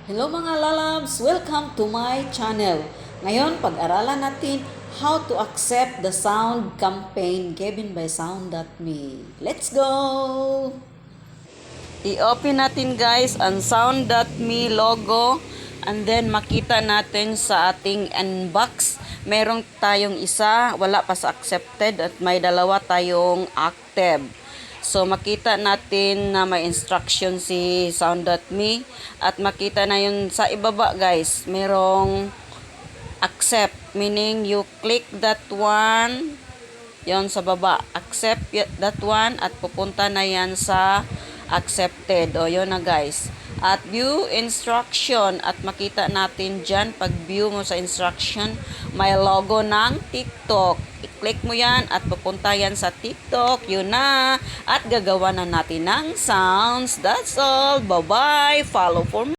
Hello mga lalabs! Welcome to my channel. Ngayon, pag-aralan natin how to accept the sound campaign given by Sound.me. Let's go! I-open natin guys ang Sound.me logo and then makita natin sa ating inbox. Merong tayong isa, wala pa sa accepted at may dalawa tayong active. So, makita natin na may instruction si Sound.me at makita na yun sa ibaba guys. Merong accept, meaning you click that one, yon sa baba. Accept that one at pupunta na yan sa accepted. O, yun na guys. At view instruction at makita natin dyan, pag view mo sa instruction, may logo ng TikTok. I-click mo yan at pupunta yan sa TikTok. Yun na. At gagawa na natin ng sounds. That's all. Bye-bye. Follow for more.